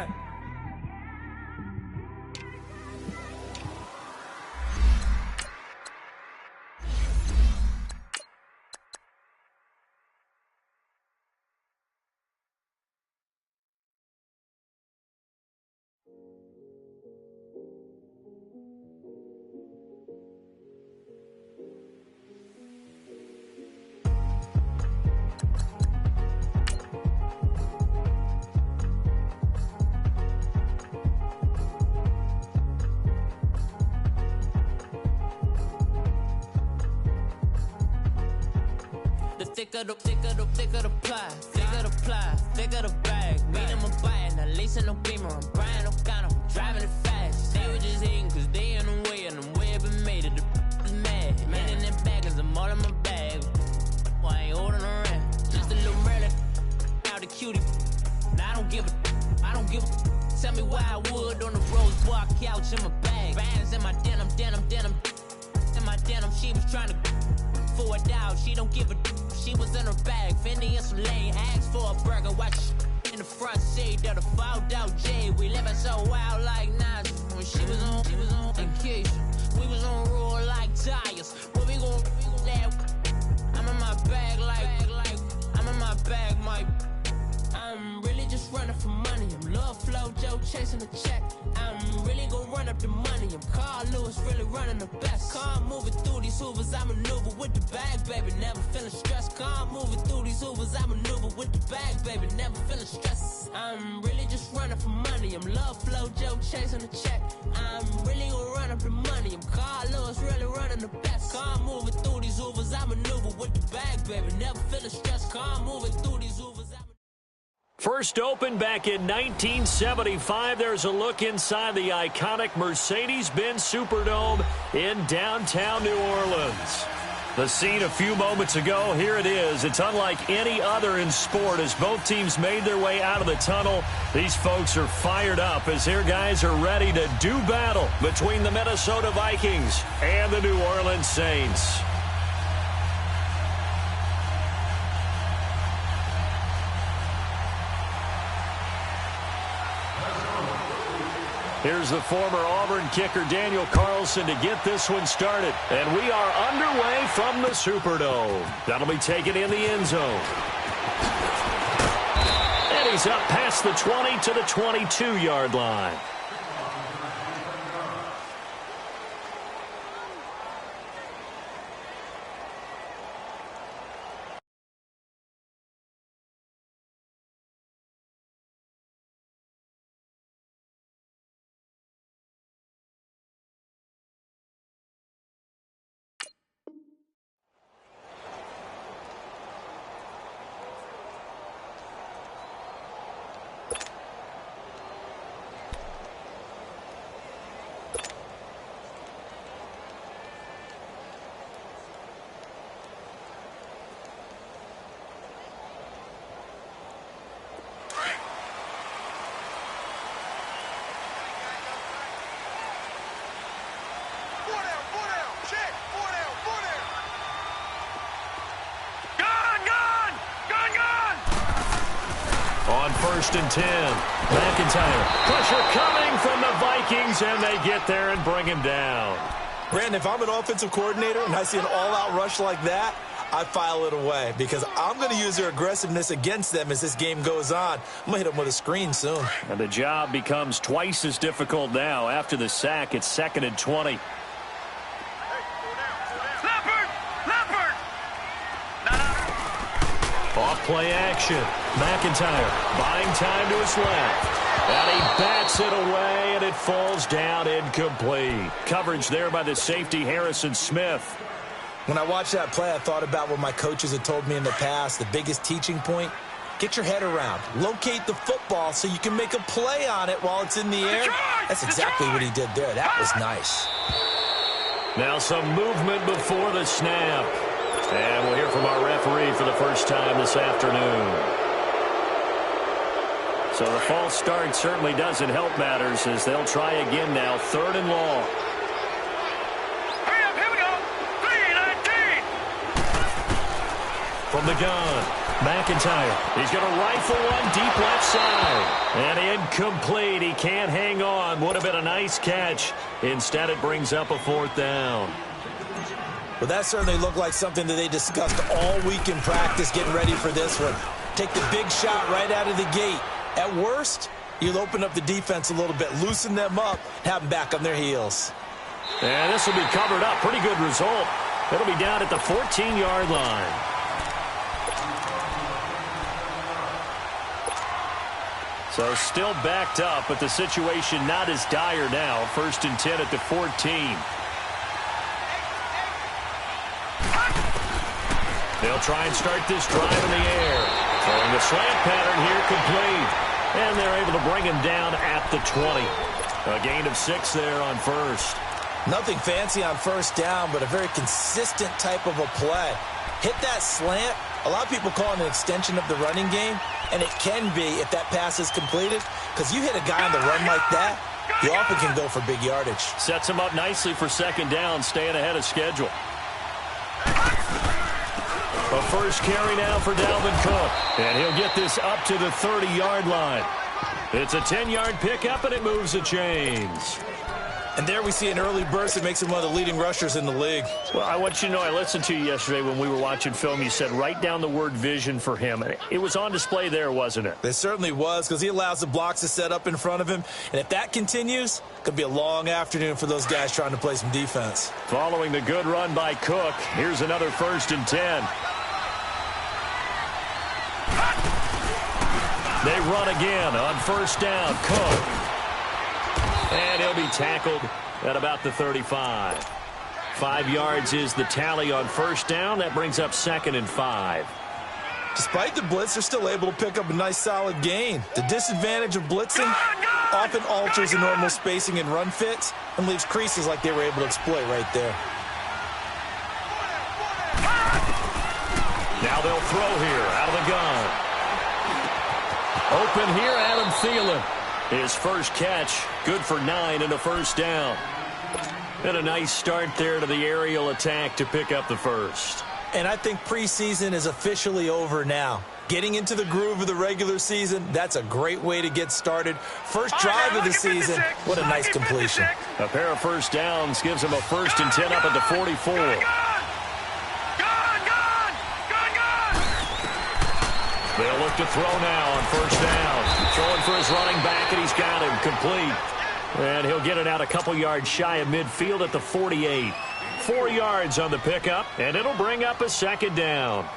back. Thicker the pie, thicker the bag. Meet them, I'm buying, at least in no beamer. I'm buying, no gun, I'm driving it fast. They were just hating cause they in the way, and the way I've been made it, the is mad. Man in that bag cause I'm all in my bag. Well, I ain't holding around, just a little Merlin. Out the cutie, now I don't give a. Tell me why I would on the rose bar couch in my bag. Bands in my denim. In my denim, she was trying to for it out, she don't give a. She was in her bag, Fendi and some lane. Asked for a burger, watch in the front seat of the fouled out J. We living so wild like Nas. When she was on vacation, we was on roll like tires. When we gon' I'm in my bag like I'm in my bag, my. I'm really just running for money. I'm Love Flow Joe chasing the check. I'm really gon' run up the money. I'm Carl Lewis, really running the best. Car moving through these Hoovers, I maneuver with the bag, baby. Never feeling stressed. Car moving through these Hoovers, I maneuver with the bag, baby. Never feeling stressed. I'm really just running for money. I'm Love Flow Joe chasing the check. I'm really gon' run up the money. I'm Carl Lewis, really running the best. Car moving through these Hoovers, I maneuver with the bag, baby. Never feeling stressed. Car moving through these Hoovers, First opened back in 1975. There's a look inside the iconic Mercedes-Benz Superdome in downtown New Orleans. The scene a few moments ago, here it is. It's unlike any other in sport as both teams made their way out of the tunnel. These folks are fired up as their guys are ready to do battle between the Minnesota Vikings and the New Orleans Saints. Here's the former Auburn kicker Daniel Carlson to get this one started. And we are underway from the Superdome. That'll be taken in the end zone. And he's up past the 20 to the 22-yard line. On 1st and 10, McIntyre. Pressure coming from the Vikings, and they get there and bring him down. Brandon, if I'm an offensive coordinator and I see an all-out rush like that, I file it away because I'm going to use their aggressiveness against them as this game goes on. I'm going to hit them with a screen soon. And the job becomes twice as difficult now. After the sack, it's 2nd and 20. Off-play action. McIntyre buying time to his left. And he bats it away, and it falls down incomplete. Coverage there by the safety, Harrison Smith. When I watched that play, I thought about what my coaches had told me in the past. The biggest teaching point, get your head around. Locate the football so you can make a play on it while it's in the air. That's exactly what he did there. That was nice. Now some movement before the snap. And we'll hear from our referee for the first time this afternoon. So the false start certainly doesn't help matters as they'll try again now. 3rd and long. Hurry up, here we go. 3:19. from the gun. McIntyre. He's going to rifle one deep left side. And incomplete. He can't hang on. Would have been a nice catch. Instead, it brings up a 4th down. Well, that certainly looked like something that they discussed all week in practice getting ready for this one. Take the big shot right out of the gate. At worst, you'll open up the defense a little bit, loosen them up, have them back on their heels. And this will be covered up. Pretty good result. It'll be down at the 14-yard line. So still backed up, but the situation not as dire now. 1st and 10 at the 14. They'll try and start this drive in the air. Throwing the slant pattern here complete. And they're able to bring him down at the 20. A gain of 6 there on 1st. Nothing fancy on 1st down, but a very consistent type of a play. Hit that slant. A lot of people call it an extension of the running game, and it can be if that pass is completed, because you hit a guy on the run like that, you often can go for big yardage. Sets him up nicely for 2nd down, staying ahead of schedule. A 1st carry now for Dalvin Cook, and he'll get this up to the 30-yard line. It's a 10-yard pickup, and it moves the chains. And there we see an early burst that makes him one of the leading rushers in the league. Well, I want you to know, I listened to you yesterday when we were watching film. You said write down the word vision for him. It was on display there, wasn't it? It certainly was, because he allows the blocks to set up in front of him. And if that continues, it could be a long afternoon for those guys trying to play some defense. Following the good run by Cook, here's another 1st and 10. They run again on 1st down. Cook. And he'll be tackled at about the 35. 5 yards is the tally on 1st down. That brings up 2nd and 5. Despite the blitz, they're still able to pick up a nice solid gain. The disadvantage of blitzing often alters the normal spacing and run fits and leaves creases like they were able to exploit right there. Now they'll throw here out of the gun. Open here, Adam Thielen. His 1st catch, good for 9 and a 1st down. And a nice start there to the aerial attack to pick up the 1st. And I think preseason is officially over now. Getting into the groove of the regular season, that's a great way to get started. First drive of the season, what a nice completion. A pair of 1st downs gives him a 1st and 10 up at the 44. They'll look to throw now on 1st down. Throwing for his running back, and he's got him complete. And he'll get it out a couple yards shy of midfield at the 48. 4 yards on the pickup, and it'll bring up a 2nd down.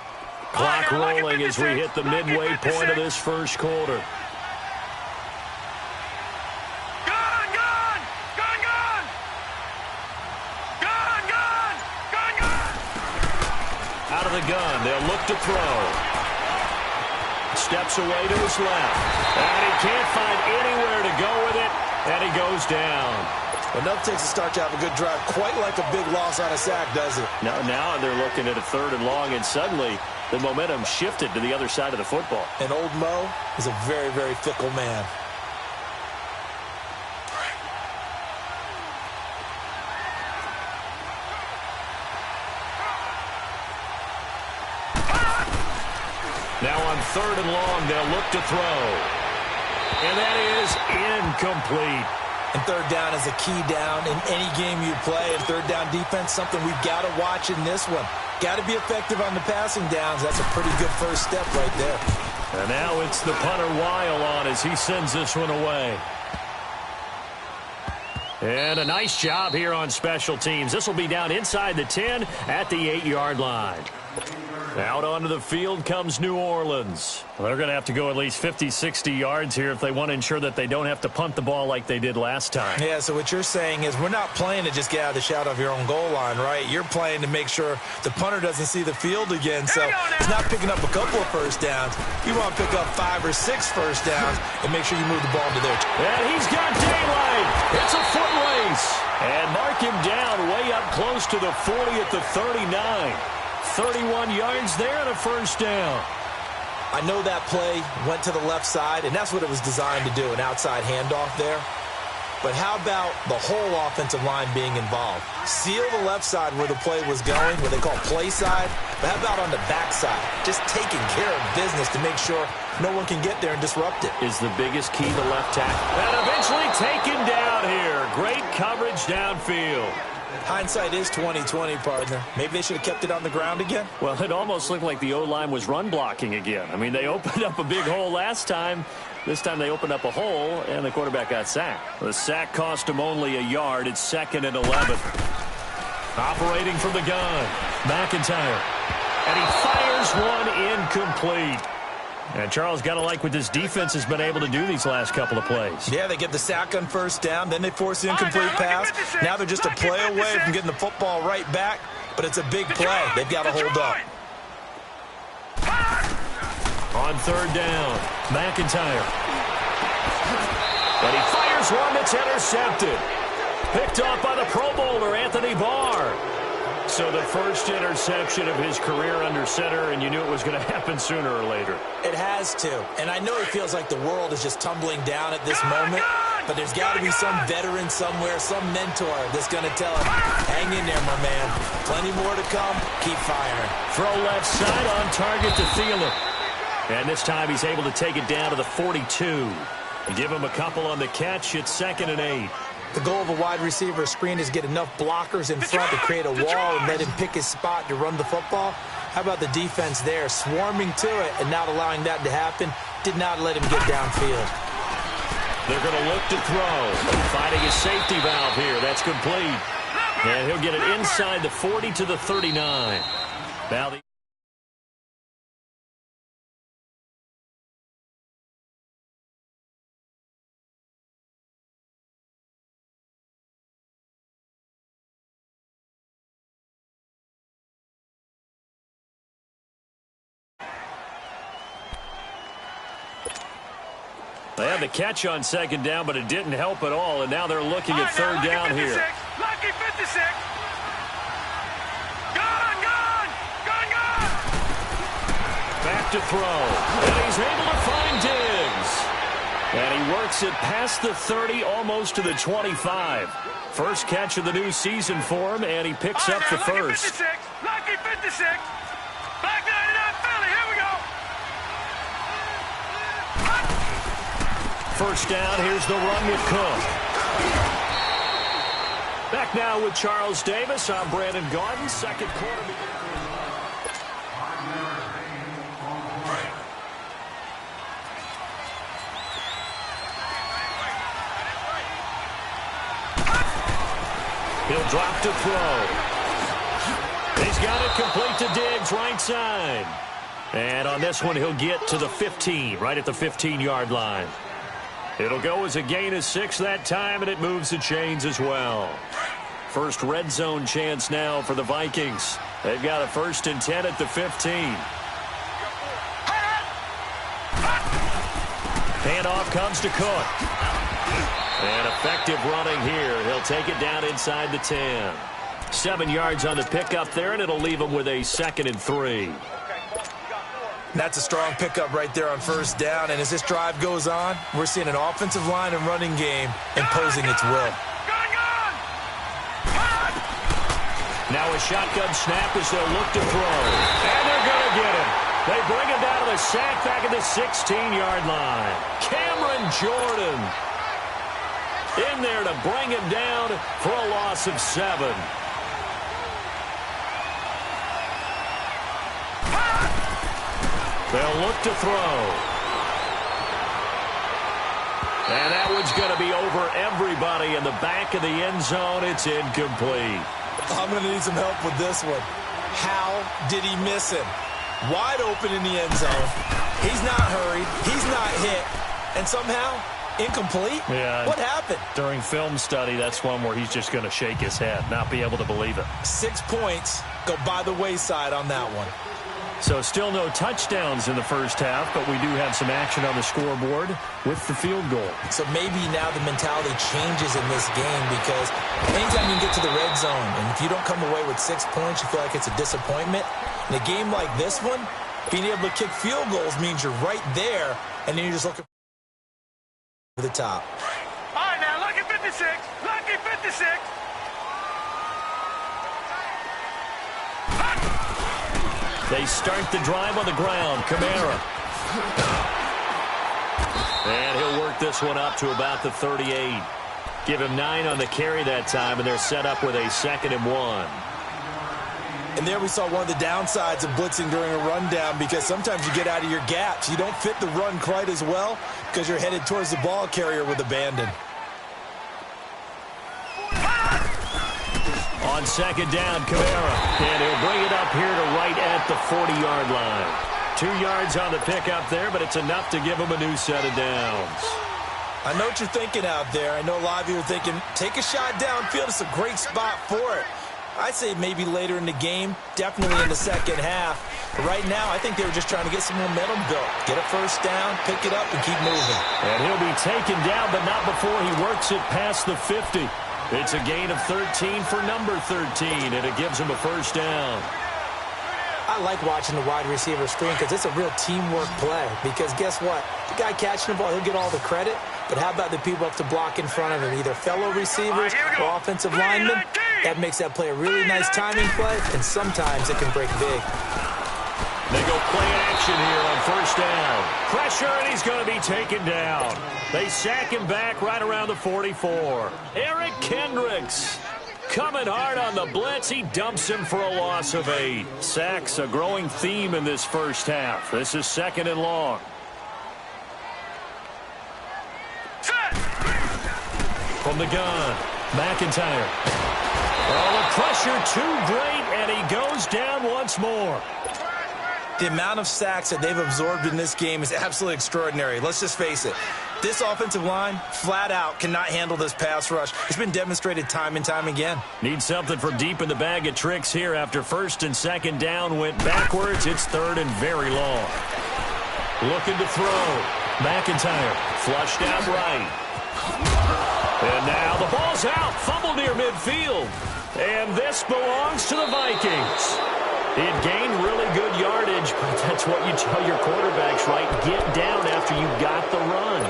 Clock rolling as we hit the midway point of this 1st quarter. Out of the gun, they'll look to throw. Steps away to his left. And he can't find anywhere to go with it. And he goes down. Enough takes a start to have a good drive. Quite like a big loss on a sack, does it? Now they're looking at a 3rd and long, and suddenly the momentum shifted to the other side of the football. And old Mo is a very, very fickle man. Now on 3rd and long, they'll look to throw. And that is incomplete. And 3rd down is a key down in any game you play. And 3rd down defense, something we've got to watch in this one. Got to be effective on the passing downs. That's a pretty good 1st step right there. And now it's the punter Weil on as he sends this one away. And a nice job here on special teams. This will be down inside the 10 at the 8-yard line. Out onto the field comes New Orleans. Well, they're going to have to go at least 50, 60 yards here if they want to ensure that they don't have to punt the ball like they did last time. Yeah, so what you're saying is we're not playing to just get out of the shot of your own goal line, right? You're playing to make sure the punter doesn't see the field again. So it's not picking up a couple of 1st downs. You want to pick up 5 or 6 1st downs and make sure you move the ball into their. And he's got daylight. It's a foot race. And mark him down way up close to the 40 at the 39. 31 yards there and a 1st down. I know that play went to the left side, and that's what it was designed to do, an outside handoff there. But how about the whole offensive line being involved? Seal the left side where the play was going, what they call play side. But how about on the back side? Just taking care of business to make sure no one can get there and disrupt it. Is the biggest key the left tackle. And eventually taken down here. Great coverage downfield. Hindsight is 20/20, partner. Maybe they should have kept it on the ground again. Well, it almost looked like the O-line was run blocking again. I mean, they opened up a big hole last time. This time they opened up a hole, and the quarterback got sacked. The sack cost him only a yard. It's 2nd and 11. Operating from the gun, McIntyre. And he fires one incomplete. And Charles, got to like what this defense has been able to do these last couple of plays. Yeah, they get the sack on first down, then they force the incomplete pass. Now they're just a play away from getting the football right back, but it's a big play. They've got to hold up. On 3rd down, McIntyre. And he fires one that's intercepted. Picked off by the Pro Bowler, Anthony Barr. So the first interception of his career under center, and you knew it was going to happen sooner or later. It has to. And I know it feels like the world is just tumbling down at this moment, but there's got to be some veteran somewhere, some mentor that's going to tell him, hang in there, my man. Plenty more to come. Keep firing. Throw left side on target to Thielen. And this time he's able to take it down to the 42. Give him a couple on the catch. It's 2nd and 8. The goal of a wide receiver screen is get enough blockers in front to create a wall and let him pick his spot to run the football. How about the defense there, swarming to it and not allowing that to happen? Did not let him get downfield. They're going to look to throw. Finding his safety valve here. That's complete. And he'll get it inside the 40 to the 39. Now the They had the catch on 2nd down, but it didn't help at all, and now they're looking at 3rd down here. Lucky 56. Gone. Back to throw, and he's able to find Diggs. And he works it past the 30, almost to the 25. First catch of the new season for him, and he picks up the first. Lucky 56. Back 99 Philly. Here we go. First down, here's the run with Cook. Back now with Charles Davis. I'm Brandon Gaudin. Second quarter. He'll drop to throw. He's got it complete to Diggs, right side. And on this one, he'll get to the 15, right at the 15-yard line. It'll go as a gain of 6 that time, and it moves the chains as well. First red zone chance now for the Vikings. They've got a 1st and 10 at the 15. Handoff comes to Cook. And effective running here. He'll take it down inside the 10. 7 yards on the pickup there, and it'll leave him with a 2nd and 3. That's a strong pickup right there on 1st down. And as this drive goes on, we're seeing an offensive line and running game imposing its will. Now a shotgun snap as they'll look to throw. And they're going to get him. They bring him down to the sack back at the 16-yard line. Cameron Jordan in there to bring him down for a loss of 7. They'll look to throw. And that one's going to be over everybody in the back of the end zone. It's incomplete. I'm going to need some help with this one. How did he miss him? Wide open in the end zone. He's not hurried. He's not hit. And somehow, incomplete? Yeah. What happened? During film study, that's one where he's just going to shake his head, not be able to believe it. 6 points go by the wayside on that one. So still no touchdowns in the first half, but we do have some action on the scoreboard with the field goal. So maybe now the mentality changes in this game because anytime you get to the red zone, and if you don't come away with 6 points, you feel like it's a disappointment. In a game like this one, being able to kick field goals means you're right there, and then you're just looking for the top. All right, now, look at 56. 56. Lucky 56. They start the drive on the ground. Kamara. And he'll work this one up to about the 38. Give him 9 on the carry that time, and they're set up with a 2nd and 1. And there we saw one of the downsides of blitzing during a rundown, because sometimes you get out of your gaps. You don't fit the run quite as well because you're headed towards the ball carrier with abandon. On 2nd down, Kamara. And he'll bring it up here to right at the 40-yard line. 2 yards on the pickup there, but it's enough to give him a new set of downs. I know what you're thinking out there. I know a lot of you are thinking, take a shot downfield. It's a great spot for it. I'd say maybe later in the game, definitely in the second half. But right now, I think they were just trying to get some momentum built. Get a first down, pick it up, and keep moving. And he'll be taken down, but not before he works it past the 50. It's a gain of 13 for number 13, and it gives him a first down. I like watching the wide receiver screen because it's a real teamwork play. Because guess what? The guy catching the ball, he'll get all the credit. But how about the people up to block in front of him? Either fellow receivers or offensive linemen. That makes that play a really nice timing play, and sometimes it can break big. They go play action here on first down. Pressure, and he's going to be taken down. They sack him back right around the 44. Eric Kendricks coming hard on the blitz. He dumps him for a loss of 8. Sacks, a growing theme in this first half. This is 2nd and long. From the gun, McIntyre. Oh, the pressure too great, and he goes down once more. The amount of sacks that they've absorbed in this game is absolutely extraordinary. Let's just face it. This offensive line, flat out, cannot handle this pass rush. It's been demonstrated time and time again. Need something from deep in the bag of tricks here after 1st and 2nd down went backwards. It's 3rd and very long. Looking to throw. McIntyre flushed out right. And now the ball's out. Fumble near midfield. And this belongs to the Vikings. It gained really good yardage, but that's what you tell your quarterbacks, right? Get down after you got the run.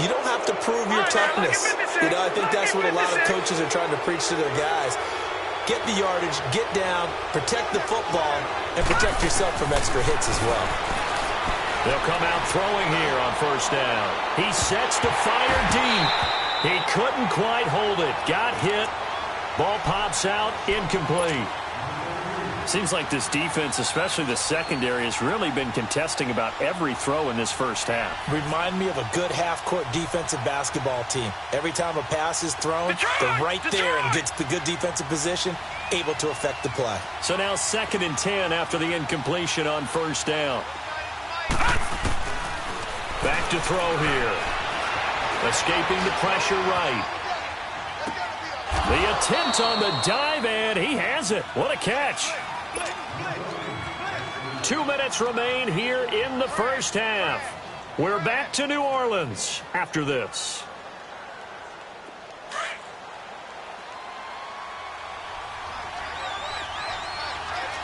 You don't have to prove your toughness. I think that's what a lot of coaches are trying to preach to their guys. Get the yardage, get down, protect the football, and protect yourself from extra hits as well. They'll come out throwing here on first down. He sets to fire deep. He couldn't quite hold it. Got hit. Ball pops out, incomplete. Seems like this defense, especially the secondary, has really been contesting about every throw in this first half. Remind me of a good half-court defensive basketball team. Every time a pass is thrown, they're right there and gets the good defensive position, able to affect the play. So now 2nd and 10 after the incompletion on first down. Back to throw here. Escaping the pressure right. The attempt on the dive, and he has it. What a catch. 2 minutes remain here in the first half. We're back to New Orleans after this.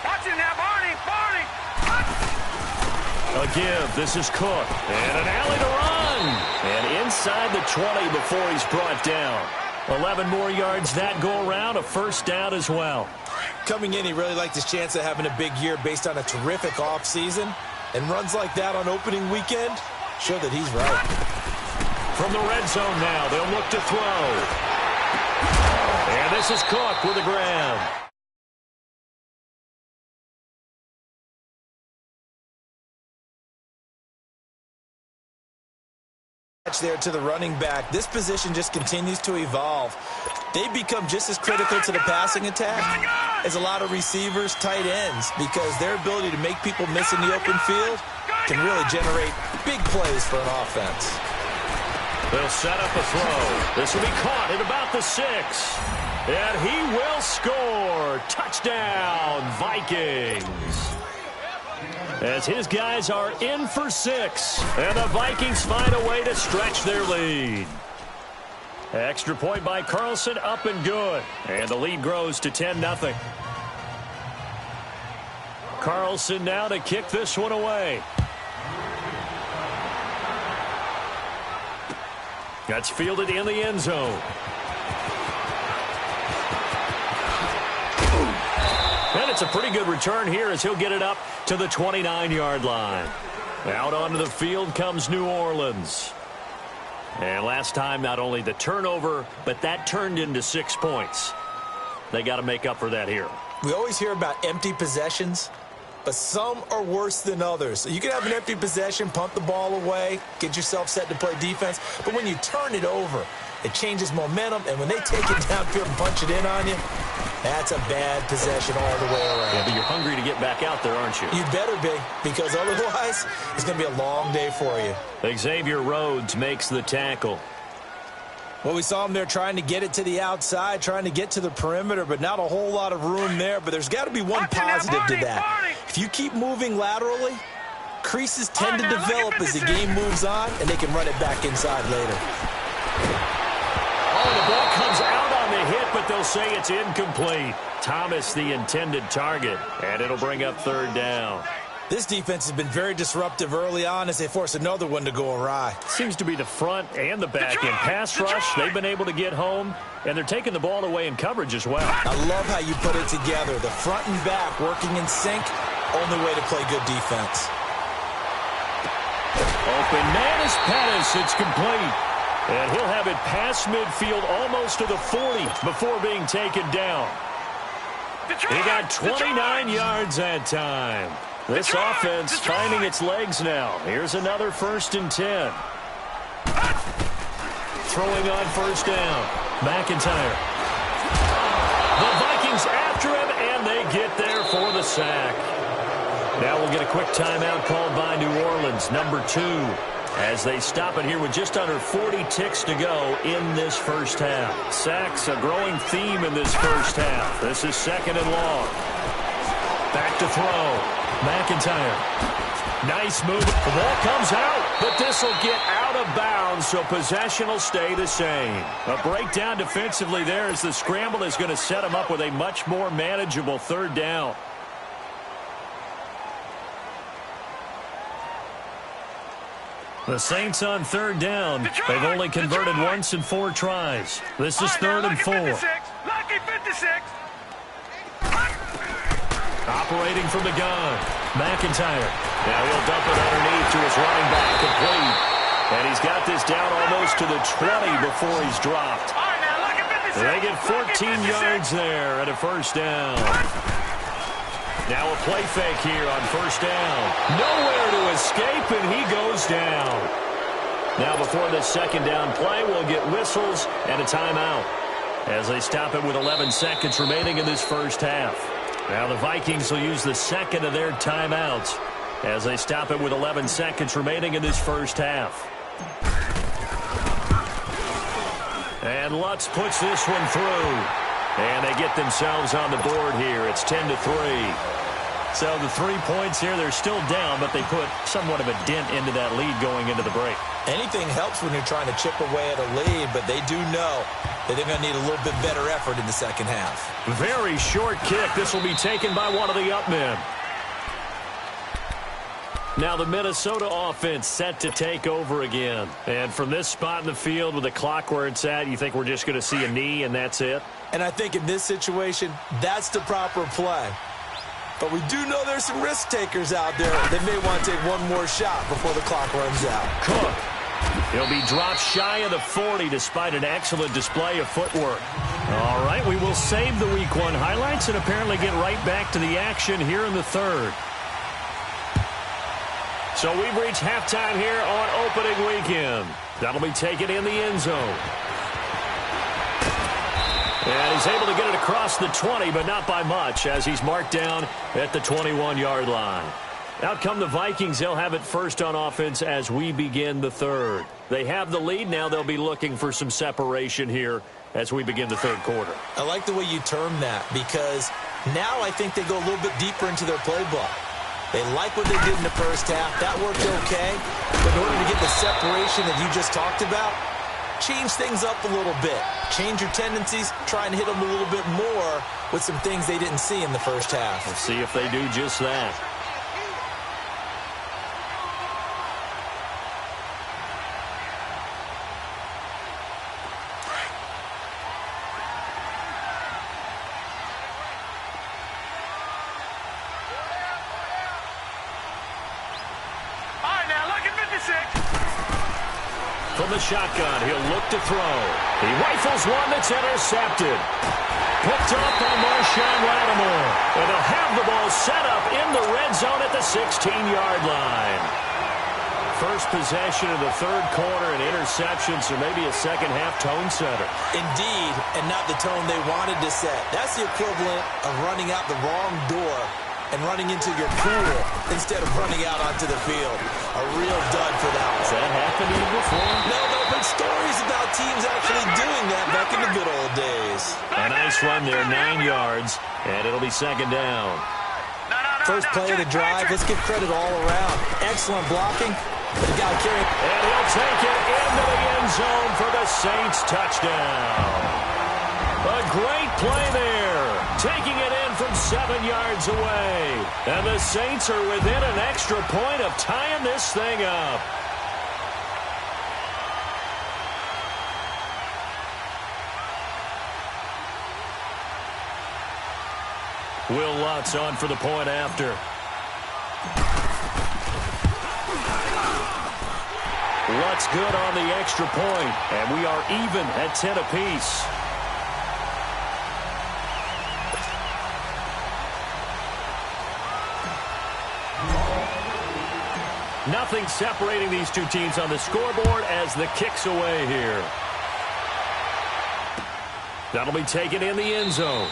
Watch it now, Barney. A give. This is Cook. And an alley to run. And inside the 20 before he's brought down. 11 more yards that go around. A first down as well. Coming in, he really liked his chance of having a big year based on a terrific offseason. And runs like that on opening weekend show that he's right. From the red zone now, they'll look to throw. And this is Cook with the grab. There to the running back. This position just continues to evolve. They become just as critical to the passing attack as a lot of receivers, tight ends, because their ability to make people miss in the open field can really generate big plays for an offense. They'll set up a throw. This will be caught at about the 6. And he will score. Touchdown, Vikings. As his guys are in for 6. And the Vikings find a way to stretch their lead. Extra point by Carlson, up and good. And the lead grows to 10-0. Carlson now to kick this one away. That's fielded in the end zone. That's a pretty good return here as he'll get it up to the 29-yard line. Out onto the field comes New Orleans. And last time, not only the turnover, but that turned into 6 points. They got to make up for that here. We always hear about empty possessions, but some are worse than others. So you can have an empty possession, punt the ball away, get yourself set to play defense, but when you turn it over, it changes momentum, and when they take it downfield and punch it in on you, that's a bad possession all the way around. Yeah, but you're hungry to get back out there, aren't you? You better be, because otherwise it's going to be a long day for you. Xavier Rhodes makes the tackle. Well, we saw him there trying to get it to the outside, trying to get to the perimeter, but not a whole lot of room there. But there's got to be one positive to that. If you keep moving laterally, creases tend to develop as the game moves on, and they can run it back inside later. Oh, the ball comes out on the hit, but they'll say it's incomplete. Thomas, the intended target, and it'll bring up third down. This defense has been very disruptive early on as they force another one to go awry. Seems to be the front and the back end. Pass rush, they've been able to get home, and they're taking the ball away in coverage as well. I love how you put it together. The front and back working in sync, only way to play good defense. Open man is Pettis. It's complete. And he'll have it past midfield almost to the 40 before being taken down. He got 29 yards that time. This offense finding its legs now. Here's another 1st and 10. Throwing on first down. McIntyre. The Vikings after him, and they get there for the sack. Now we'll get a quick timeout called by New Orleans, number 2, as they stop it here with just under 40 ticks to go in this first half. Sacks, a growing theme in this first half. This is 2nd and long. Back to throw. McIntyre. Nice move. The ball comes out, but this will get out of bounds, so possession will stay the same. A breakdown defensively there as the scramble is going to set them up with a much more manageable third down. The Saints on third down. They've only converted once in 4 tries. This is 3rd and 4. Lucky 56. Operating from the gun. McIntyre. Now he'll dump it underneath to his running back, complete. And he's got this down almost to the 20 before he's dropped. They get 14 yards there at a first down. Now a play fake here on first down. Nowhere to escape, and he goes down. Now before this second down play, we'll get whistles and a timeout as they stop it with 11 seconds remaining in this first half. Now the Vikings will use the second of their timeouts as they stop it with 11 seconds remaining in this first half. And Lutz puts this one through. And they get themselves on the board here. It's 10-3. So the 3 points here, they're still down, but they put somewhat of a dent into that lead going into the break. Anything helps when you're trying to chip away at a lead, but they do know that they're going to need a little bit better effort in the second half. Very short kick. This will be taken by one of the up men. Now the Minnesota offense set to take over again. And from this spot in the field with the clock where it's at, you think we're just going to see a knee and that's it? And I think in this situation, that's the proper play. But we do know there's some risk takers out there that may want to take one more shot before the clock runs out. Cook. He'll be dropped shy of the 40 despite an excellent display of footwork. All right, we will save the Week 1 highlights and apparently get right back to the action here in the third. So we've reached halftime here on opening weekend. That'll be taken in the end zone. And he's able to get it across the 20, but not by much, as he's marked down at the 21-yard line. Out come the Vikings. They'll have it first on offense as we begin the third. They have the lead. Now they'll be looking for some separation here as we begin the third quarter. I like the way you term that, because now I think they go a little bit deeper into their playbook. They like what they did in the first half. That worked okay. But in order to get the separation that you just talked about, change things up a little bit. Change your tendencies. Try and hit them a little bit more with some things they didn't see in the first half. Let's see if they do just that. from the shotgun. He'll look to throw. He rifles one that's intercepted. Picked up by Marshawn Lattimore. And they'll have the ball set up in the red zone at the 16-yard line. First possession of the third quarter and interception, so maybe a second-half tone setter. Indeed, and not the tone they wanted to set. That's the equivalent of running out the wrong door and running into your pool instead of running out onto the field. A real dud for that one. Has that happened to you before? No, but stories about teams actually doing that back in the good old days. A nice run there, 9 yards, and it'll be second down. First play of the drive, let's give credit all around. Excellent blocking. But the guy carrying. And he'll take it into the end zone for the Saints touchdown. A great play there. Taking it in from 7 yards away. And the Saints are within an extra point of tying this thing up. Will Lutz on for the point after. Lutz good on the extra point, and we are even at 10 apiece. Nothing separating these two teams on the scoreboard as the kick's away here. That'll be taken in the end zone.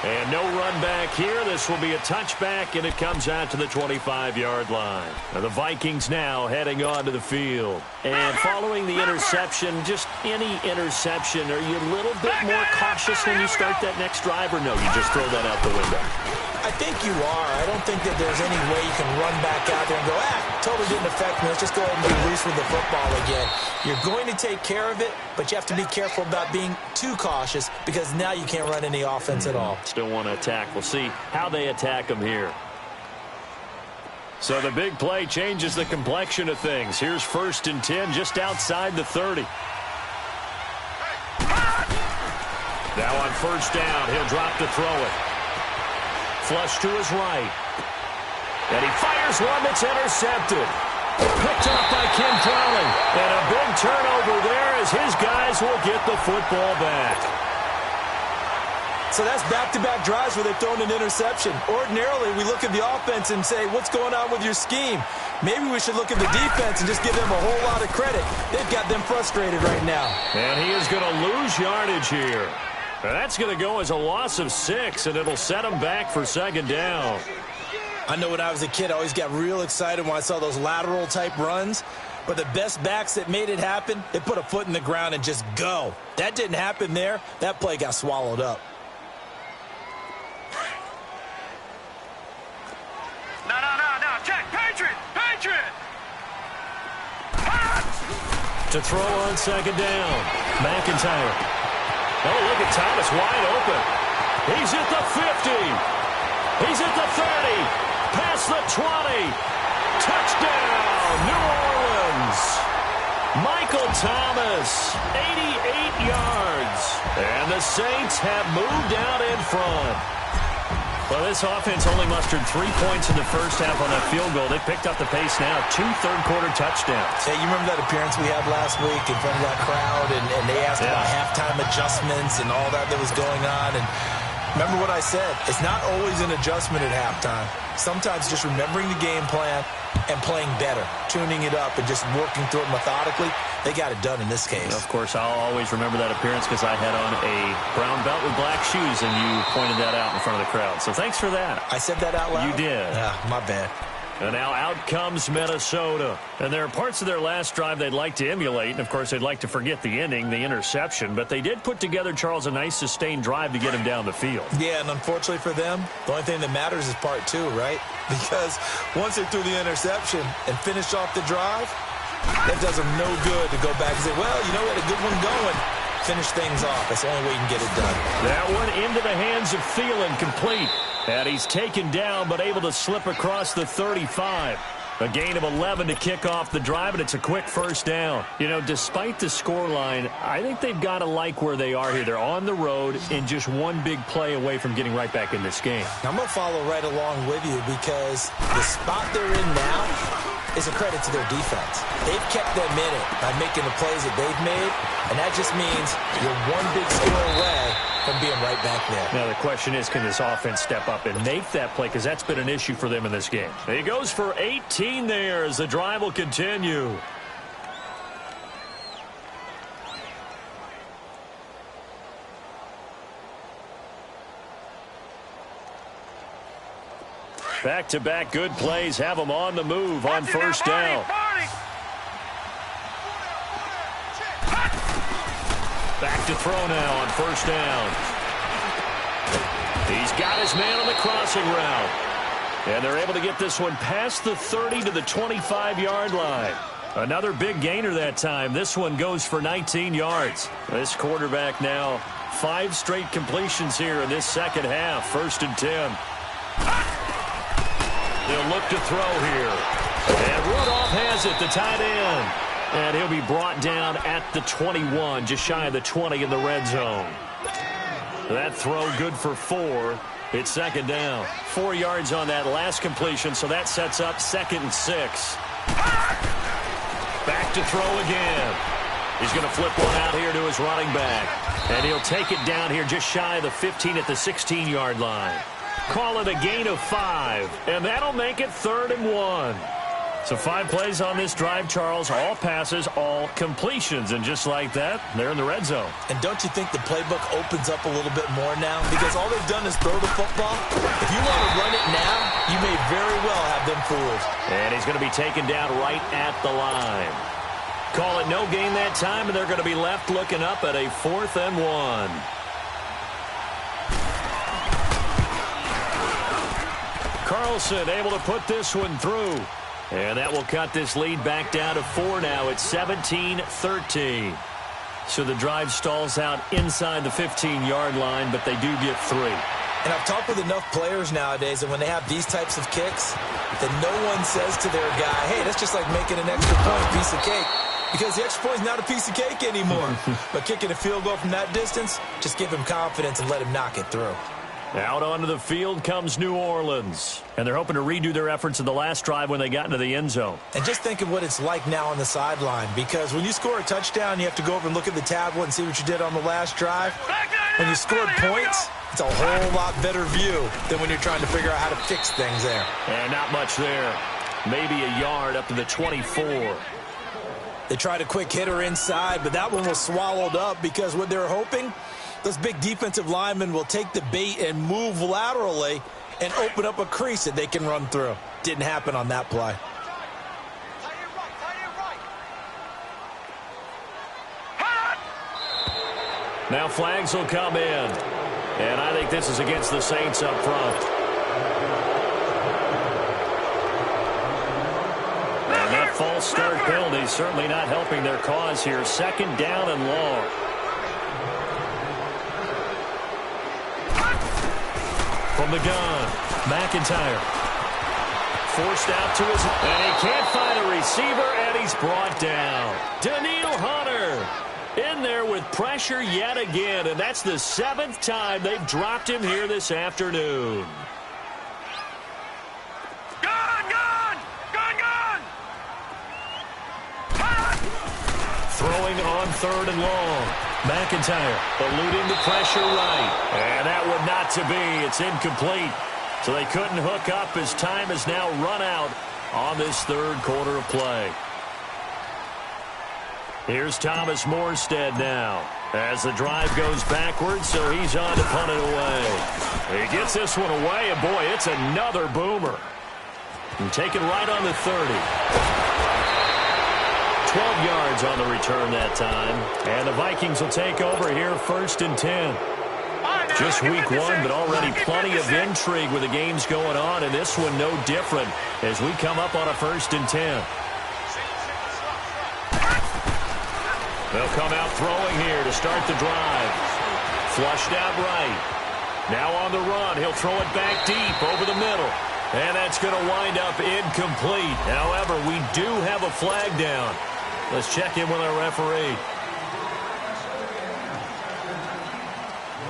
And no run back here. This will be a touchback, and it comes out to the 25-yard line. Now the Vikings now heading onto the field. And following the interception, just any interception, are you a little bit more cautious when you start that next drive, or no, you just throw that out the window? I think you are. I don't think that there's any way you can run back out there and go, totally didn't affect me. Let's just go ahead and be loose with the football again. You're going to take care of it, but you have to be careful about being too cautious because now you can't run any offense at all. Still want to attack. We'll see how they attack them here. So the big play changes the complexion of things. Here's 1st and 10 just outside the 30. Now on 1st down, he'll drop to throw it. Flush to his right. And he fires one that's intercepted. Picked up by Kim Crowley. And a big turnover there as his guys will get the football back. So that's back-to-back drives where they've thrown an interception. Ordinarily, we look at the offense and say, what's going on with your scheme? Maybe we should look at the defense and just give them a whole lot of credit. They've got them frustrated right now. And he is going to lose yardage here. That's going to go as a loss of 6, and it'll set him back for 2nd down. I know when I was a kid, I always got real excited when I saw those lateral-type runs. But the best backs that made it happen, they put a foot in the ground and just go. That didn't happen there. That play got swallowed up. No. Check. Patriot. To throw on 2nd down. McIntyre. Oh, look at Thomas wide open. He's at the 50. He's at the 30. Past the 20. Touchdown, New Orleans. Michael Thomas, 88 yards. And the Saints have moved out in front. Well, this offense only mustered 3 points in the first half on that field goal. They picked up the pace now. 2 third-quarter touchdowns. Hey, you remember that appearance we had last week in front of that crowd, and they asked about halftime adjustments and all that was going on. And remember what I said. It's not always an adjustment at halftime. Sometimes just remembering the game plan and playing better, tuning it up and just working through it methodically. They got it done in this case. Of course, I'll always remember that appearance because I had on a brown belt with black shoes, and you pointed that out in front of the crowd. So thanks for that. I said that out loud? You did. Yeah, my bad. And now out comes Minnesota. And there are parts of their last drive they'd like to emulate. And, of course, they'd like to forget the ending, the interception. But they did put together, Charles, a nice sustained drive to get him down the field. Yeah, and unfortunately for them, the only thing that matters is part 2, right? Because once they threw the interception and finished off the drive, that does them no good to go back and say, well, you know, we had a good one going. Finish things off. That's the only way you can get it done. That one into the hands of Thielen, complete. And he's taken down, but able to slip across the 35. A gain of 11 to kick off the drive, and it's a quick 1st down. You know, despite the scoreline, I think they've got to like where they are here. They're on the road and just one big play away from getting right back in this game. I'm going to follow right along with you because the spot they're in now, is a credit to their defense. They've kept them in it by making the plays that they've made, and that just means you're one big score away from being right back there. Now the question is, can this offense step up and make that play, because that's been an issue for them in this game. He goes for 18 there as the drive will continue. Back-to-back good plays have them on the move on first down. Back to throw now on first down. He's got his man on the crossing route. And they're able to get this one past the 30 to the 25-yard line. Another big gainer that time. This one goes for 19 yards. This quarterback now 5 straight completions here in this second half. 1st and 10. They'll look to throw here. And Rudolph has it, the tight end. And he'll be brought down at the 21, just shy of the 20 in the red zone. That throw good for 4. It's second down. 4 yards on that last completion, so that sets up 2nd and 6. Back to throw again. He's going to flip one out here to his running back. And he'll take it down here just shy of the 15 at the 16-yard line. Call it a gain of 5, and that'll make it 3rd and 1. So 5 plays on this drive, Charles. All passes, all completions. And just like that, they're in the red zone. And don't you think the playbook opens up a little bit more now? Because all they've done is throw the football. If you want to run it now, you may very well have them fooled. And he's going to be taken down right at the line. Call it no gain that time, and they're going to be left looking up at a 4th and 1. Carlson able to put this one through. And that will cut this lead back down to 4 now. It's 17-13. So the drive stalls out inside the 15-yard line, but they do get 3. And I've talked with enough players nowadays that when they have these types of kicks, that no one says to their guy, hey, that's just like making an extra point, piece of cake. Because the extra point is not a piece of cake anymore. But kicking a field goal from that distance, just give him confidence and let him knock it through. Out onto the field comes New Orleans. And they're hoping to redo their efforts in the last drive when they got into the end zone. And just think of what it's like now on the sideline. Because when you score a touchdown, you have to go over and look at the tablet and see what you did on the last drive. When you scored points, it's a whole lot better view than when you're trying to figure out how to fix things there. And not much there. Maybe a yard up to the 24. They tried a quick hitter inside, but that one was swallowed up because what they're hoping, those big defensive linemen will take the bait and move laterally and open up a crease that they can run through. Didn't happen on that play. Now flags will come in. And I think this is against the Saints up front. And that false start penalty certainly not helping their cause here. 2nd down and long. From the gun, McIntyre. Forced out to his... And he can't find a receiver, and he's brought down. Daniil Hunter in there with pressure yet again, and that's the 7th time they've dropped him here this afternoon. Throwing on 3rd and long. McIntyre eluding the pressure right. And that would not to be. It's incomplete. So they couldn't hook up as time has now run out on this 3rd quarter of play. Here's Thomas Morstead now as the drive goes backwards, so he's on to punt it away. He gets this one away, and boy, it's another boomer. And taken right on the 30. 12 yards on the return that time. And the Vikings will take over here 1st and 10. Just week 1, but already plenty of intrigue with the games going on, and this one no different as we come up on a 1st and 10. They'll come out throwing here to start the drive. Flushed out right. Now on the run, he'll throw it back deep over the middle. And that's going to wind up incomplete. However, we do have a flag down. Let's check in with our referee.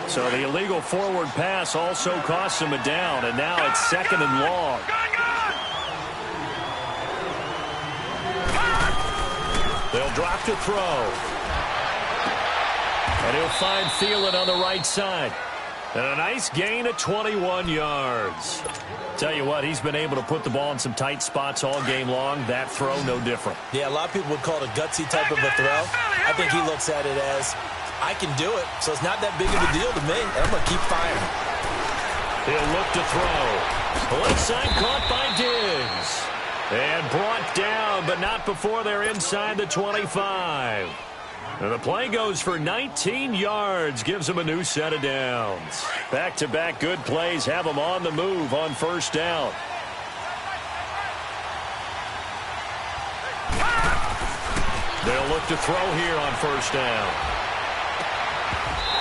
So the illegal forward pass also costs him a down, and now it's 2nd and long. He'll drop to throw. And he'll find Thielen on the right side. And a nice gain of 21 yards. Tell you what, he's been able to put the ball in some tight spots all game long. That throw, no different. Yeah, a lot of people would call it a gutsy type of a throw. I think he looks at it as, I can do it, so it's not that big of a deal to me. I'm going to keep firing. He'll look to throw. Left side caught by Diggs. And brought down, but not before they're inside the 25. And the play goes for 19 yards, gives them a new set of downs. Back-to-back good plays have them on the move on first down. They'll look to throw here on first down.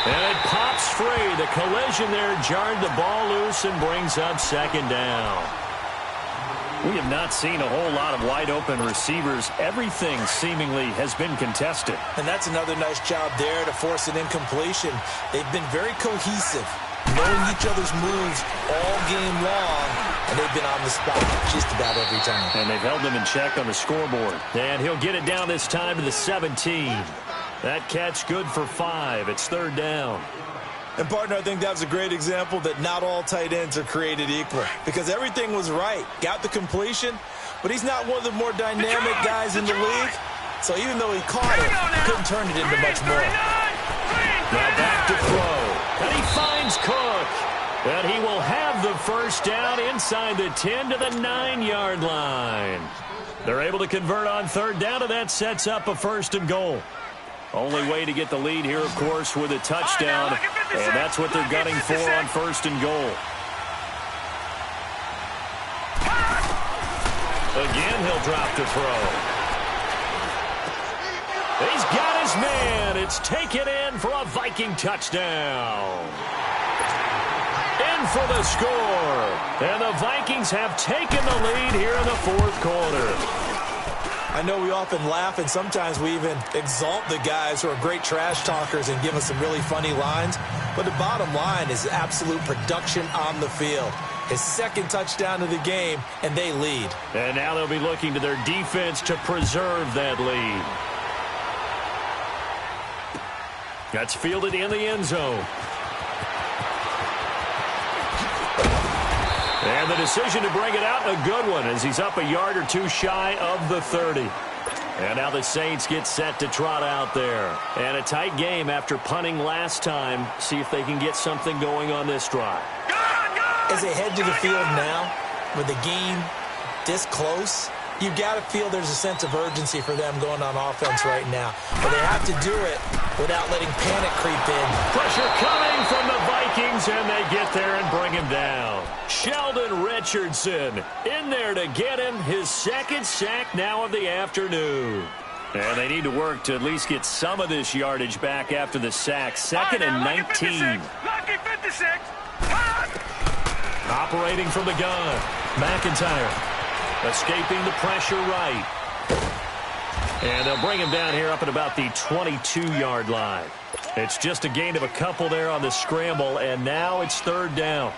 And it pops free. The collision there jarred the ball loose and brings up second down. We have not seen a whole lot of wide-open receivers. Everything seemingly has been contested. And that's another nice job there to force an incompletion. They've been very cohesive, knowing each other's moves all game long, and they've been on the spot just about every time. And they've held them in check on the scoreboard. And he'll get it down this time to the 17. That catch good for 5. It's third down. And, partner, I think that was a great example that not all tight ends are created equal, because everything was right. Got the completion, but he's not one of the more dynamic guys in the league. So even though he caught it, he couldn't turn it into much more. Now back to throw. And he finds Cook. And he will have the first down inside the 10 to the 9-yard line. They're able to convert on third down, and that sets up a first and goal. Only way to get the lead here, of course, with a touchdown. And that's what they're gunning for on first and goal. Again, he'll drop to throw. He's got his man. It's taken in for a Viking touchdown. In for the score. And the Vikings have taken the lead here in the fourth quarter. I know we often laugh, and sometimes we even exalt the guys who are great trash talkers and give us some really funny lines. But the bottom line is absolute production on the field. His second touchdown of the game, and they lead. And now they'll be looking to their defense to preserve that lead. That's fielded in the end zone. And the decision to bring it out, a good one, as he's up a yard or two shy of the 30. And now the Saints get set to trot out there. And a tight game after punting last time. See if they can get something going on this drive. As they head to the field now, with the game this close, you've got to feel there's a sense of urgency for them going on offense right now. But they have to do it without letting panic creep in. Pressure coming from the Vikings, and they get there and bring him down. Sheldon Richardson in there to get him his second sack now of the afternoon. And they need to work to at least get some of this yardage back after the sack. Second and 19. Operating from the gun. McIntyre escaping the pressure right. And they'll bring him down here up at about the 22-yard line. It's just a gain of a couple there on the scramble, and now it's third down.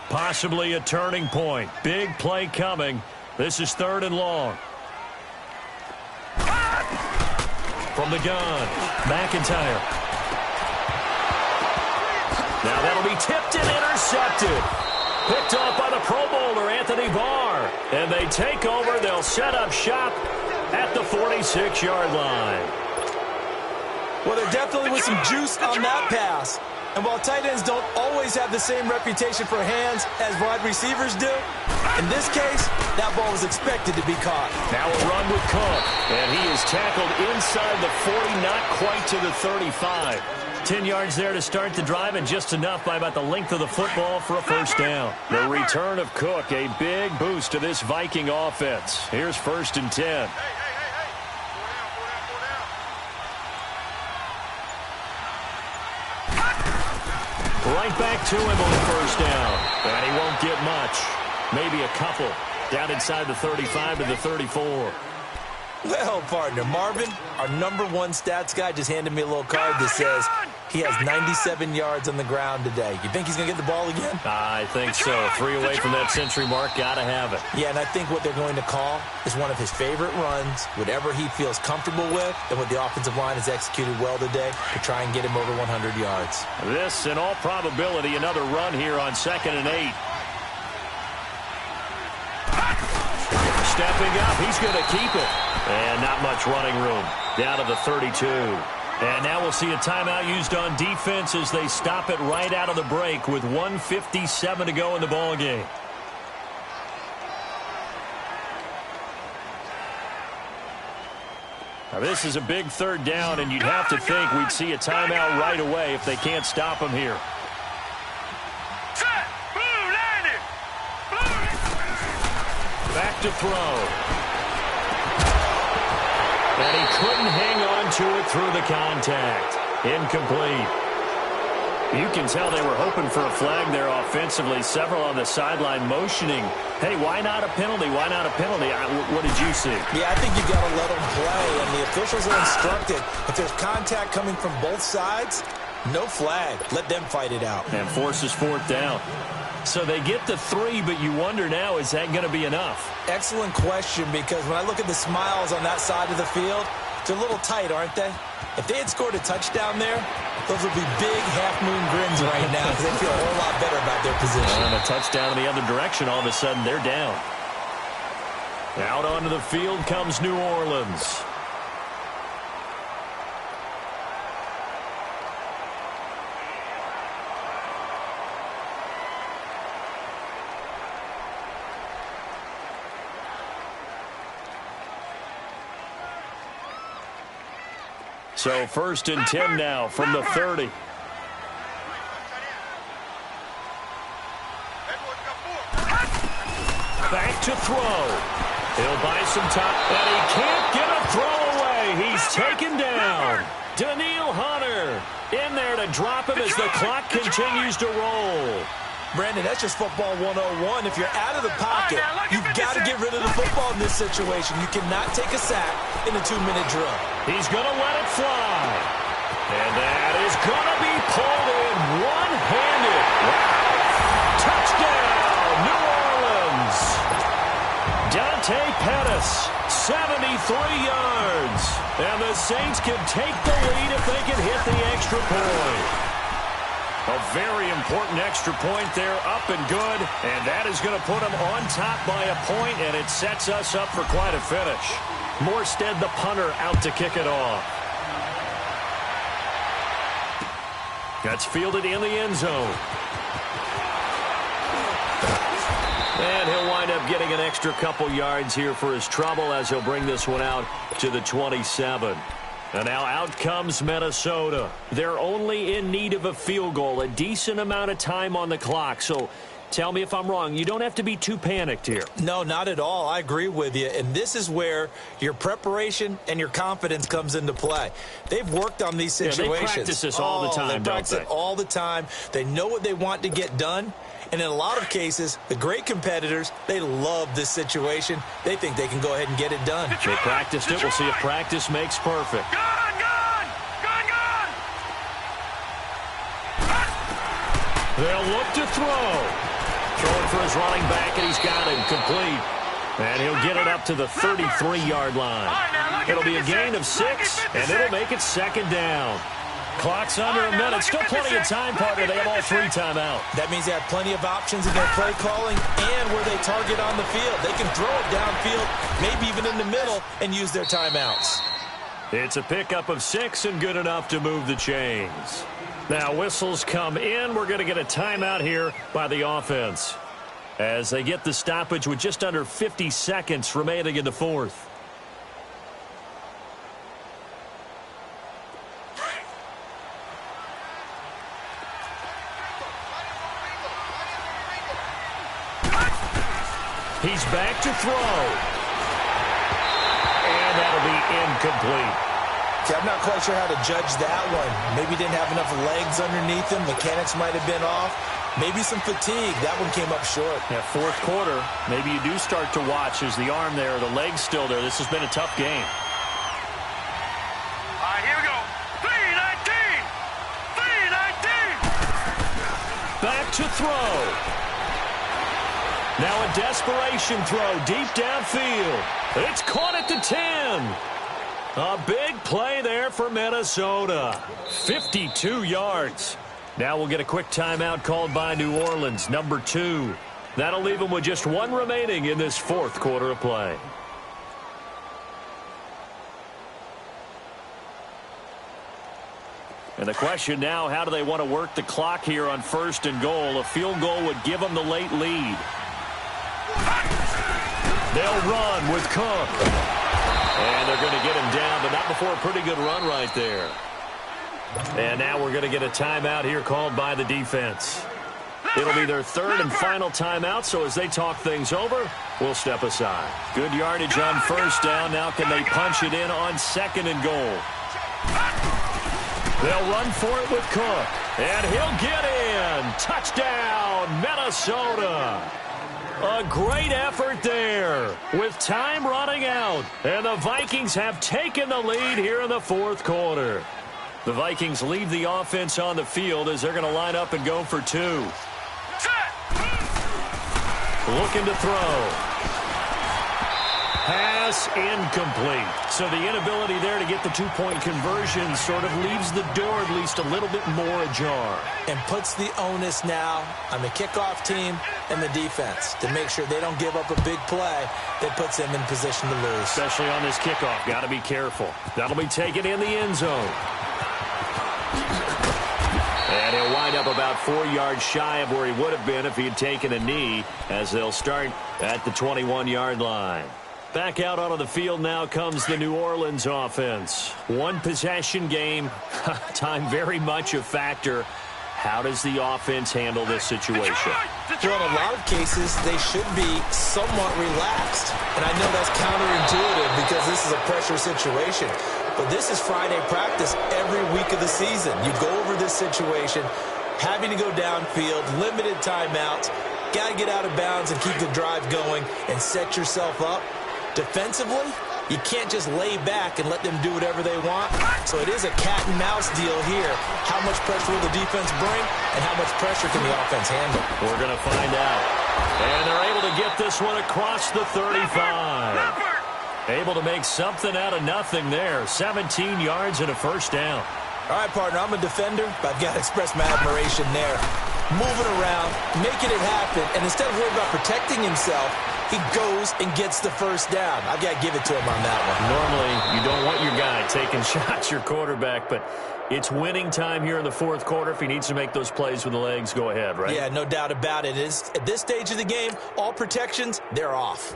Possibly a turning point. Big play coming. This is third and long. From the gun, McIntyre. Now that'll be tipped and intercepted. Picked off by the Pro Bowler, Anthony Barr. And they take over. They'll set up shop at the 46-yard line. Well, there definitely was some juice on that pass. And while tight ends don't always have the same reputation for hands as wide receivers do, in this case, that ball was expected to be caught. Now a run with Cook. And he is tackled inside the 40, not quite to the 35. 10 yards there to start the drive, and just enough by about the length of the football for a first down. The return of Cook, a big boost to this Viking offense. Here's first and 10. Right back to him on first down. And he won't get much. Maybe a couple. Down inside the 35 to the 34. Well, partner, Marvin, our #1 stats guy, just handed me a little card that says he has 97 yards on the ground today. You think he's going to get the ball again? I think so. 3 away from that century mark. Got to have it. Yeah, and I think what they're going to call is one of his favorite runs, whatever he feels comfortable with, and what the offensive line has executed well today to try and get him over 100 yards. This, in all probability, another run here on 2nd and 8. Stepping up, he's going to keep it. And not much running room. Down to the 32. And now we'll see a timeout used on defense as they stop it right out of the break with 1:57 to go in the ballgame. Now this is a big 3rd down, and you'd have to think we'd see a timeout right away if they can't stop him here. Back to throw. And he couldn't hang on to it through the contact. Incomplete. You can tell they were hoping for a flag there offensively. Several on the sideline motioning. Hey, why not a penalty? Why not a penalty? What did you see? Yeah, I think you've got to let them play, and the officials are instructed. If there's contact coming from both sides, no flag. Let them fight it out. And forces 4th down. So they get the 3, but you wonder now, is that going to be enough? Excellent question, because when I look at the smiles on that side of the field, they're a little tight, aren't they? If they had scored a touchdown there, those would be big half-moon grins right now because they feel a whole lot better about their position. And a touchdown in the other direction, all of a sudden they're down. Out onto the field comes New Orleans. So 1st and 10 now from the 30. Back to throw. He'll buy some time, and he can't get a throw away. He's taken down. Daniil Hunter in there to drop him as the clock continues to roll. Brandon, that's just football 101. If you're out of the pocket, you've got to get rid of the football in this situation. You cannot take a sack in a 2-minute drill. He's going to let it fly. And that is going to be pulled in one-handed. Wow. Touchdown, New Orleans. Dante Pettis, 73 yards. And the Saints can take the lead if they can hit the extra point. A very important extra point there, up and good, and that is going to put them on top by a point, and it sets us up for quite a finish. Morstead, the punter, out to kick it off. That's fielded in the end zone. And he'll wind up getting an extra couple yards here for his trouble as he'll bring this one out to the 27. And now out comes Minnesota. They're only in need of a field goal, a decent amount of time on the clock. So tell me if I'm wrong. You don't have to be too panicked here. No, not at all. I agree with you. And this is where your preparation and your confidence comes into play. They've worked on these situations. Yeah, they practice this all the time, they practice it all the time. They know what they want to get done. And in a lot of cases, the great competitors, they love this situation. They think they can go ahead and get it done. They practiced it. We'll see if practice makes perfect. They'll look to throw. Throwing for his running back, and he's got him complete. And he'll get it up to the 33-yard line. It'll be a gain of 6, and it'll make it 2nd down. Clock's under a minute. Still plenty of time, partner. They have all 3 timeouts. That means they have plenty of options in their play calling and where they target on the field. They can throw it downfield, maybe even in the middle, and use their timeouts. It's a pickup of 6 and good enough to move the chains. Now whistles come in. We're going to get a timeout here by the offense as they get the stoppage with just under 50 seconds remaining in the 4th. He's back to throw. And that'll be incomplete. See, I'm not quite sure how to judge that one. Maybe didn't have enough legs underneath him. Mechanics might have been off. Maybe some fatigue. That one came up short. Yeah, fourth quarter, maybe you do start to watch as the arm there, the leg's still there. This has been a tough game. All right, here we go. 3-19. 3-19. Back to throw. Now a desperation throw deep downfield. It's caught at the 10. A big play there for Minnesota. 52 yards. Now we'll get a quick timeout called by New Orleans, number 2. That'll leave them with just one remaining in this fourth quarter of play. And the question now, how do they want to work the clock here on 1st and goal? A field goal would give them the late lead. They'll run with Cook. And they're going to get him down, but not before a pretty good run right there. And now we're going to get a timeout here called by the defense. It'll be their third and final timeout, so as they talk things over, we'll step aside. Good yardage on 1st down. Now can they punch it in on 2nd and goal? They'll run for it with Cook. And he'll get in. Touchdown, Minnesota. A great effort there with time running out. And the Vikings have taken the lead here in the fourth quarter. The Vikings leave the offense on the field as they're going to line up and go for 2. Looking to throw. Pass incomplete. So the inability there to get the two-point conversion sort of leaves the door at least a little bit more ajar. And puts the onus now on the kickoff team and the defense to make sure they don't give up a big play that puts them in position to lose. Especially on this kickoff. Got to be careful. That'll be taken in the end zone. And he'll wind up about 4 yards shy of where he would have been if he had taken a knee, as they'll start at the 21-yard line. Back out onto the field now comes the New Orleans offense. One possession game, time very much a factor. How does the offense handle this situation? Well, in a lot of cases, they should be somewhat relaxed. And I know that's counterintuitive because this is a pressure situation. But this is Friday practice every week of the season. You go over this situation, having to go downfield, limited timeouts, got to get out of bounds and keep the drive going and set yourself up. Defensively, you can't just lay back and let them do whatever they want. So it is a cat-and-mouse deal here. How much pressure will the defense bring, and how much pressure can the offense handle? We're going to find out. And they're able to get this one across the 35. Able to make something out of nothing there. 17 yards and a first down. All right, partner, I'm a defender, but I've got to express my admiration there. Moving around, making it happen, and instead of worrying about protecting himself, he goes and gets the first down. I've got to give it to him on that one. Normally, you don't want your guy taking shots, your quarterback, but it's winning time here in the fourth quarter. If he needs to make those plays with the legs, go ahead, right? Yeah, no doubt about it. At this stage of the game, all protections, they're off.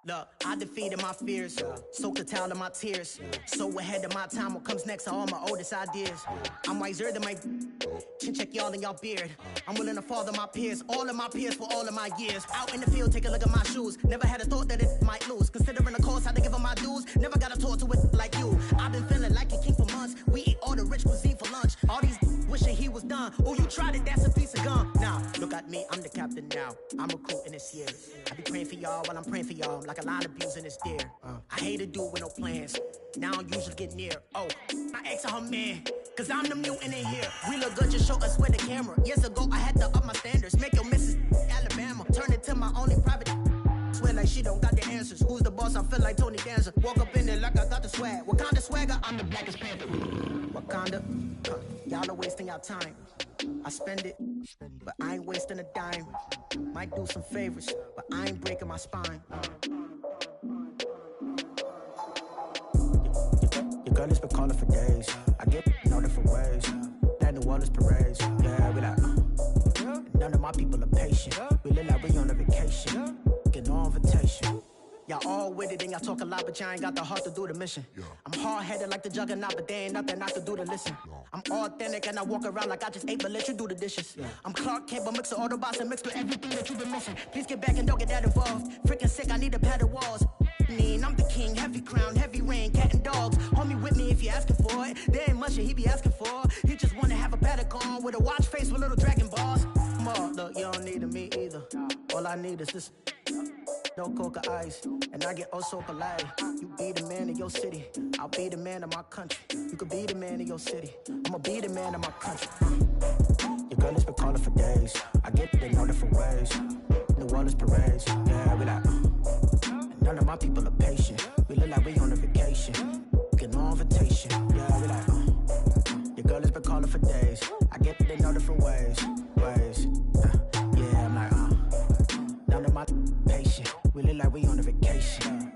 Look, I defeated my fears, soaked the towel in my tears. So ahead of my time, what comes next are all my oldest ideas. I'm wiser than my chin check y'all in y'all beard. I'm willing to father my peers, all of my peers for all of my years. Out in the field, take a look at my shoes. Never had a thought that it might lose. Considering the cost, I to give them my dues. Never got a talk to it like you. I've been feeling like a king for months. We eat all the rich cuisine for lunch. All these wishing he was done. Oh, you tried it, that's a piece of gum. Now, look at me, I'm the captain now. I'm recruiting this year. I be praying for y'all while I'm praying for y'all. Like a line abusing this deer. I hate to do it with no plans. Now I usually get near. Oh, my ex her man. Cause I'm the mutant in here. We look good, just show us where the camera. Years ago, I had to up my standards. Make your missus Alabama. Turn it to my only private. Swear like she don't got the answers. Who's the boss? I feel like Tony Danza. Walk up in there like I got the swag. What kind of swagger? I'm the blackest panther. Wakanda. Y'all are wasting your time. I spend it, but I ain't wasting a dime. Might do some favors, but I ain't breaking my spine. Your girl has been calling for days. I get in all different ways. That New Orleans parades. Yeah, we like, none of my people are patient. We look like we on a vacation. Get no invitation. Y'all all with it and y'all talk a lot, but y'all ain't got the heart to do the mission. I'm hard-headed like the juggernaut, but there ain't nothing I can do to listen. I'm authentic and I walk around like I just ate, but let you do the dishes. I'm Clark Kent, but mix the Autobots and mixed with everything that you've been missing. Please get back and don't get that involved. Freaking sick, I need a pad of walls. I'm the king, heavy crown, heavy rain, cat and dogs. Homie with me if you asking for it. There ain't much that he be asking for. He just wanna have a paddock on with a watch face with little dragon balls. Look, you don't need me either. All I need is this. No coca ice, and I get oh so polite. You be the man of your city, I'll be the man of my country. You could be the man of your city, I'ma be the man of my country. Your girl has been calling for days. I get it in all different ways. New Orleans parades, yeah, we like. And none of my people are patient. We look like we on a vacation. Get no invitation, yeah, we like. Your girl has been calling for days. I get it in all different ways. Yeah, I'm like, none of my patient. We look like we on a vacation.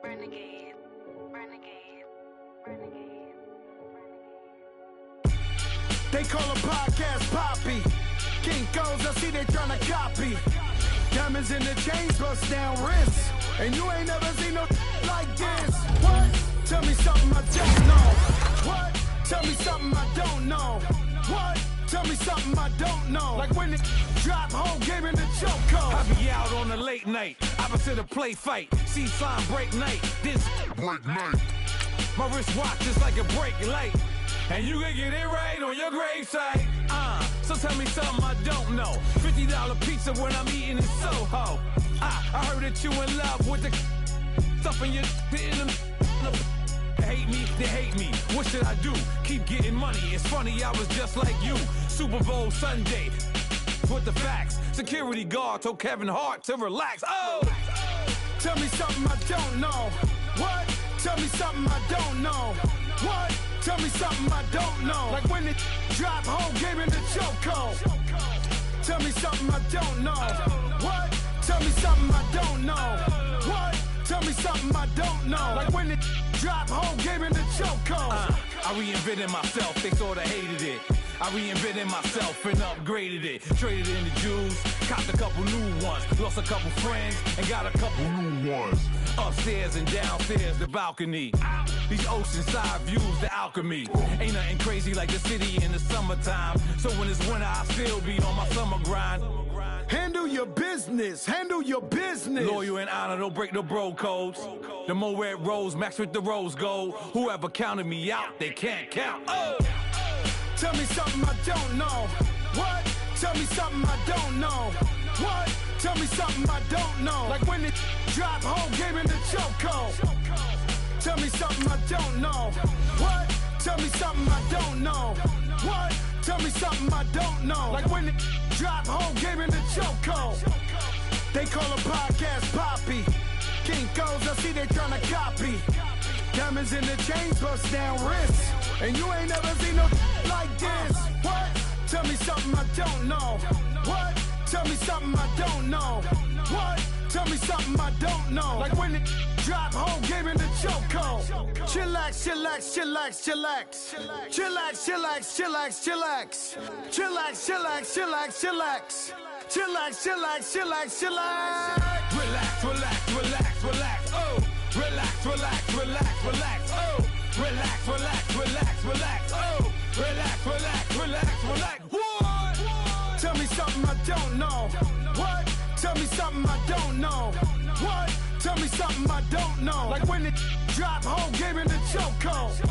Renegade, renegade, renegade, They call a podcast Poppy. Kinkos, I see they tryna copy. Diamonds in the chains, bust down wrists. And you ain't never seen no like this. What? Tell me something I don't know. What? Tell me something I don't know. What? Tell me something I don't know. Like when it drop whole game in the chokehold. I be out on a late night, opposite a play fight. See sign break night, this break night. My wristwatch is like a break light. And you can get it right on your gravesite. So tell me something I don't know. $50 pizza when I'm eating in Soho. I heard that you in love with the stuff in your They hate me, they hate me. What should I do? Keep getting money. It's funny, I was just like you. Super Bowl Sunday. With the facts. Security guard told Kevin Hart to relax. Oh! Tell me something I don't know. What? Tell me something I don't know. What? Tell me something I don't know. Like when it drop whole game in the chokehold. Tell me something I don't know. What? Tell me something I don't know. What? Tell me something I don't know. Like when it drop whole game in the chokehold. I reinvented myself, they sorta hated it. I reinvented myself and upgraded it. Traded in the Jews, copped a couple new ones. Lost a couple friends and got a couple new ones. Upstairs and downstairs, the balcony. These oceanside views, the alchemy. Ain't nothing crazy like the city in the summertime. So when it's winter, I still be on my summer grind. Handle your business, handle your business. Loyal and honor, don't break the bro codes. The more red rose, max with the rose gold. Whoever counted me out, they can't count. Oh! Tell me something I don't know. What? Tell me something I don't know. What? Tell me something I don't know. Like when it drop whole game in the chokehold. Tell me something I don't know. What? Tell me something I don't know. What? Tell me something I don't know. Like when it drop whole game in the chokehold. They call a podcast Poppy. Kinkos, I see they tryna copy. Diamonds in the chains, bust down wrists. And you ain't never seen no like this. What? Tell me something I don't know. What? Tell me something I don't know. What? Tell me something I don't know. Like when it drop whole game in the chokehold. Chillax, chillax, chillax, chillax. Chillax, chillax, chillax, chillax. Chillax, chillax, chillax, chillax. Chillax, chillax, chillax, chillax. Relax, relax, relax, relax. Oh! Relax, relax, relax, relax. Oh! Relax, relax, relax, relax. Oh! Relax, relax, relax, relax. What? Tell me something I don't know. What? Tell me something I don't know. What? Tell me something I don't know. Like when it drop whole game in the chokehold.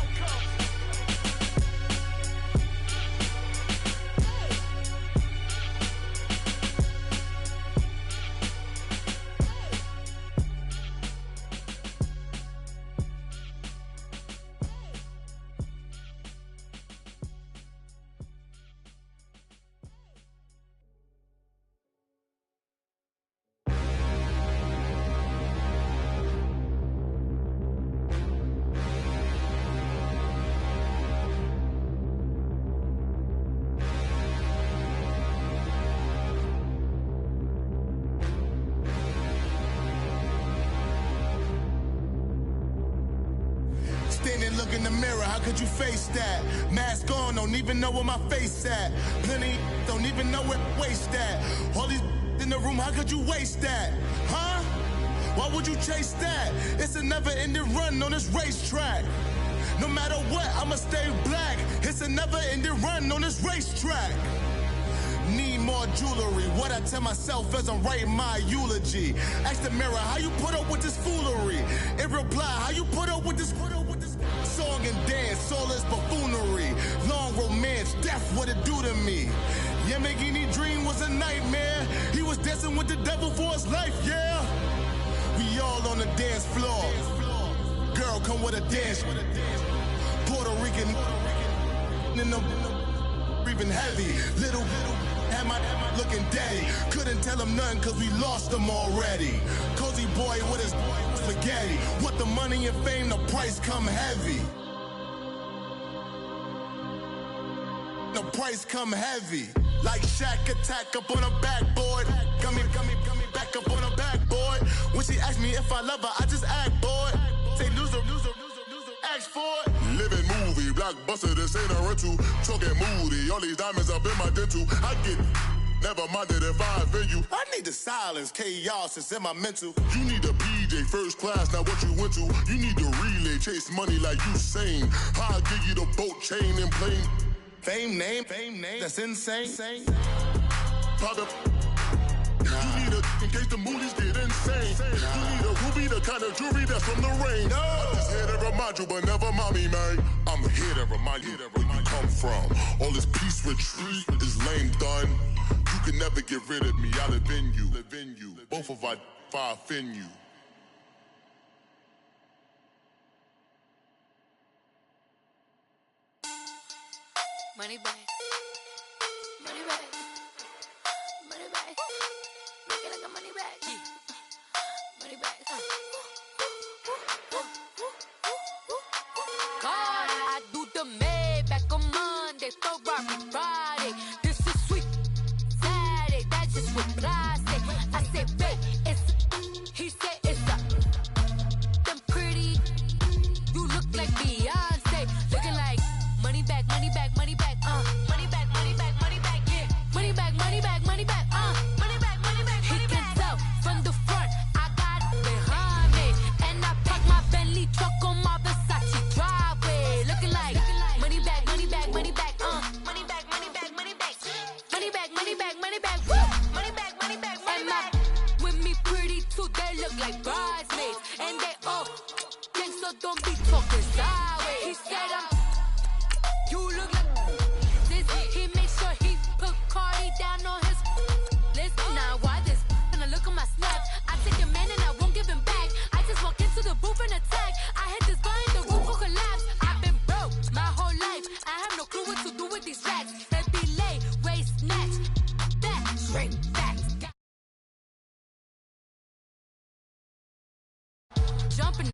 and look in the mirror, how could you face that? Mask on, don't even know where my face at. Plenty don't even know where waist at. All these in the room, how could you waste that? Huh? Why would you chase that? It's a never-ending run on this racetrack. No matter what, I'ma stay black. It's a never-ending run on this racetrack. Need more jewelry. What I tell myself as I'm writing my eulogy. Ask the mirror, how you put up with this foolery? In reply, how you put up with this song and dance, all this buffoonery. Long romance, death, what it do to me? Yamagini dream was a nightmare. He was dancing with the devil for his life, yeah. We all on the dance floor. Girl, come with a dance. Puerto Rican in the breathing heavy. Little had my looking daddy. Couldn't tell him nothing cause we lost him already. Cozy boy with his spaghetti. With the money and fame, the price come heavy. The price come heavy. Like Shaq attack up on a backboard. Gummy, back up on a backboard. When she asked me if I love her, I just act bored. Say loser, ask for it. Living movie, blockbuster, this ain't a rental. Talking moody, all these diamonds up in my dental. I get never minded if I offend you. I need the silence, chaos is in my mental. You need a PJ, first class, not what you went to. You need the relay, chase money like you sane. I'll give you the boat, chain, and plane. Fame name, that's insane. Pop up. You need a, in case the movies get insane. You need a ruby, the kind of jewelry that's from the rain. I'm just here to remind you, but never mind me, man. I'm here to remind you where you come from. All this peace retreat is lame done. You can never get rid of me, I live in you. Both of us, if I offend you. Money back. Money back. Money back. Make it like a money back. Money back. God, I do the Maybach on Monday, Ferrari Friday. This is sweet Saturday, that's just what I say. I say, babe, it's he said it's a them pretty. You look like Beyonce, looking like money back, money back, money back, money back, money back, money back, yeah, money back, money back, money back, money back, money back. He can tell from the front, I got it behind me, and I park my Bentley truck on my Versace driveway, looking like money back, money back, money back, money back, money back, money back, money back, money back, money back, money back, money back, money back. With me pretty too, they look like bridesmaids, and they all gang, so don't be talking sideways. He said you look like this. He made sure he put Cardi down on his list. Now why this? When I look at my snaps, I take a man and I won't give him back. I just walk into the booth and attack. I hit this guy in the roof will collapse. I've been broke my whole life. I have no clue what to do with these racks. Heavy lay, waist snatch, that straight facts. Jumping.